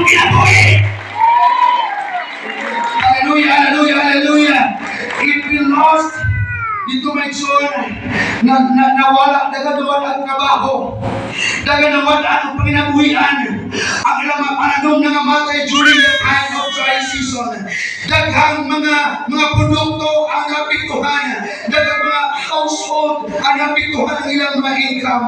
imong kinabuhi. Hallelujah, hallelujah, hallelujah. If we lost dito may sure nawala dagan ang trabaho, dagan nawala ang panginabuhian, ang ilang mga panahon na namatay during the time of dry season, daghang mga produkto ang napiktuhan, daghang mga household ang napiktuhan ang ilang mga income.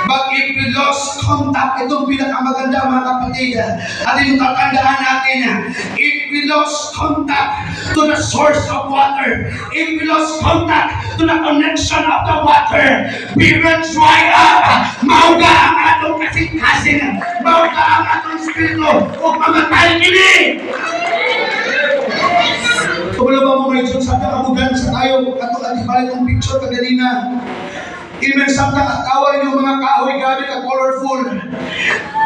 But if we lost contact, itong pinakamaganda mga kapatid, at yung tatandaan natin, if we lost contact to the source of water, if we lost contact to the connection of the water, we will dry up. Mauga ang atong kasing-kasing, mauga ang atong spirito, o mamatay kini. Kung ba mo may Diyos, sabi kabugan sa tayo, katulad ibalik ang picture kaganina. Even samtang akawal yung mga kahoy gabi ka colorful.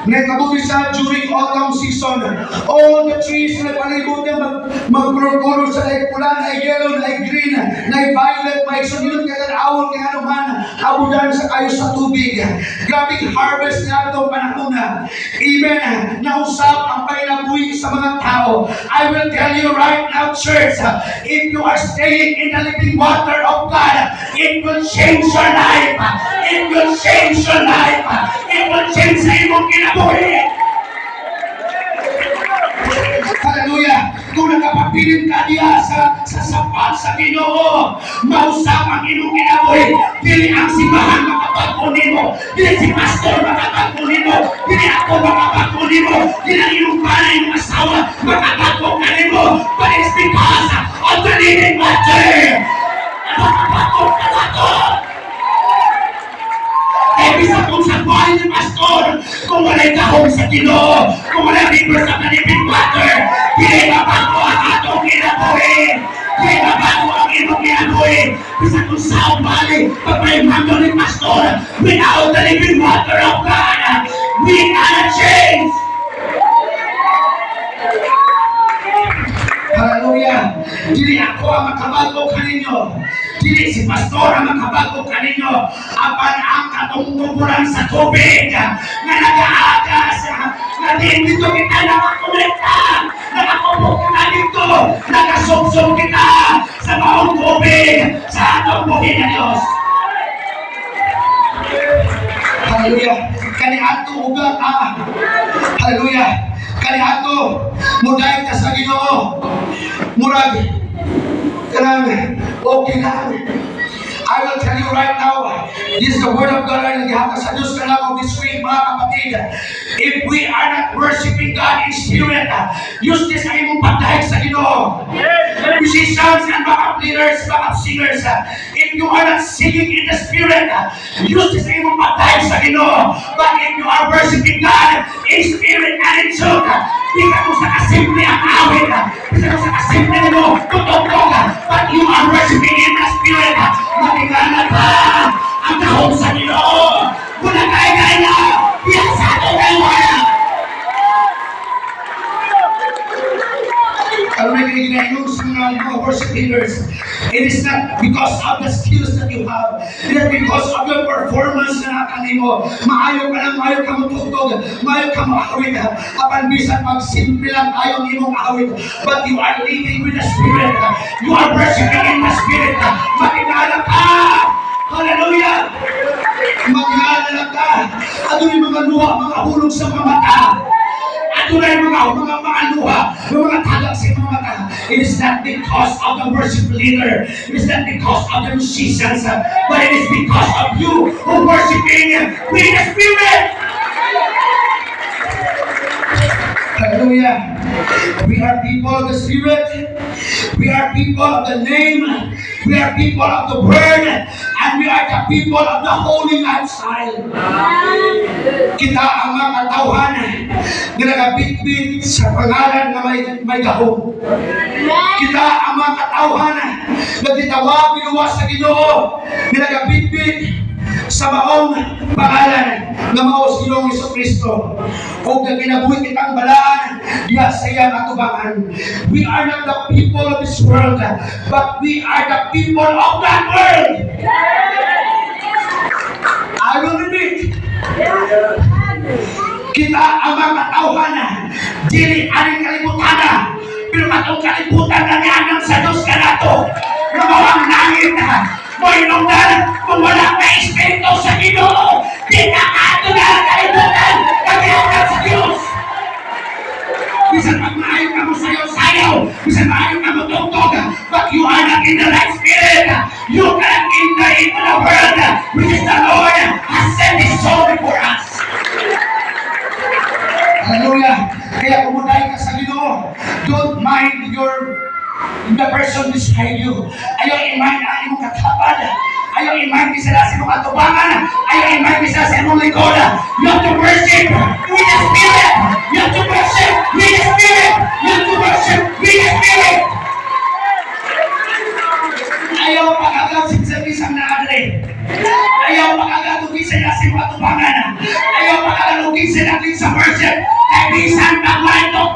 Nagkabuti sa during autumn season. All the trees na palibutan mag-color sa ay pula, na ay yellow, na ay green, na ay violet, may sunilot ka ng awol kaya naman abudan sa kayo sa tubig. Grabing harvest na itong panahon na. Even nausap ang panabuhi sa mga tao. I will tell you right now, church, if you are staying in the living water of God, it will change your life. It will change your life. It will change sa imong kinabuhi. Hallelujah. Kung nakapapilit ka diya sa sapat sa Ginoo, mausap ang imong kinabuhi. Dili ang simbahan makapagpunin mo. Dili si pastor makapagpunin mo. Dili ako makapagpunin mo. Dili ang imong panay, imong asawa makapagpunin mo. But it's because of the living water. Makapagpunin ka ako. Bisa kung sa buhay ni pastor, kung wala'y kahong sa Ginoo, kung wala'y river sa living water, hindi mabago ang atong kinabuhi. Hindi mabago ang imong kinabuhi. Bisa kung sa umbali, pagpahimando ni pastor, without the living water of God, we cannot change. Hallelujah. Dili ako ang makabago kaninyo. Dili si pastor ang makabago kaninyo. Apan ang katungtuburan sa tubig nga nag-aagas, nga dito kita nakakonekta, nakakubok kita dito, nakasubsub kita sa maong tubig, sa atong buhay na Diyos. Hallelujah. Kaniato uga ka. Hallelujah. Kaniato muday ka sa Ginoo. Murag kanang okay lang. I will tell you right now, this is the word of God na nagihaka sa Diyos ka lang of this week, mga kapatid. If we are not worshiping God in spirit, use this ay mong pagdahig sa Ginoo. Musicians and backup leaders, backup singers, if you are not singing in the spirit, use this ay mong pagdahig sa Ginoo. But if you are worshiping God in spirit and in truth, di ka kung sa kasimple ang awit, di ka kung sa kasimple mo, tutugtog, but you are worshiping in the spirit, matigana ka ang kahong sa Ginoo. Kung nagkaya na, biasa ito kayo wala. Alam mo yung mga worship leaders, it is not because of the skills that you have. It is because of your performance na nakanimo. Maayo ka lang, maayo ka matutog, maayo ka maawit. Apan bisan magsimple lang tayo ng imong awit. But you are living with the Spirit. You are worshiping in the Spirit. Makilala ka! Hallelujah! Makilala ka! Ano yung mga luha, mga hulog sa mga mata? Ano na yung mga luha, mga tagak sa mga mata? It is not because of the worship leader. It is not because of the musicians. But it is because of you who worshiping with the Spirit. Hallelujah. We are people of the Spirit. We are people of the name. We are people of the Word. And we are the people of the holy lifestyle. Kita ang mga katauhan na nagabitbit sa pangalan na may gahong. Kita ang mga katauhan na gitawa, binuwas sa Ginoo, na nagabitbit sa maong pangalan na maos Ginoong Jesucristo. Kung kinabuhi kitang balaan, diya sa iyang atubangan. We are not the people of this world, but we are the people of that world. I will repeat. Kita ang mga tauhan na dili aning kalibutan na. Pero katong kalibutan na niyanang sa Diyos ka na to. Lumawang langit na. Mo inungdan kung wala ka espiritu sa Ginoo. Di ka ato na ang kalibutan. Kagayatan sa Diyos. Bisan magmaayon ka mo sayaw-sayaw. Bisan maayon ka mo tugtog. But you are not in the right spirit. You cannot enter into the world which is the Lord has sent His soul before us. Hallelujah. Kaya kumuday ka sa Ginoo. Don't mind the person beside you. Ayaw i-mind ang imong katapad. Ayaw i-mind sila sa imong atubangan. Ayaw i-mind sila sa imong likod. You have to worship with the Spirit. You have to worship with the Spirit. You have to worship with the Spirit. Ayaw pag-agaw sa isang naadre. Ayaw pag-agaw sa imong atubangan. Ayaw pag-agaw sa worship. Kaya bisan pag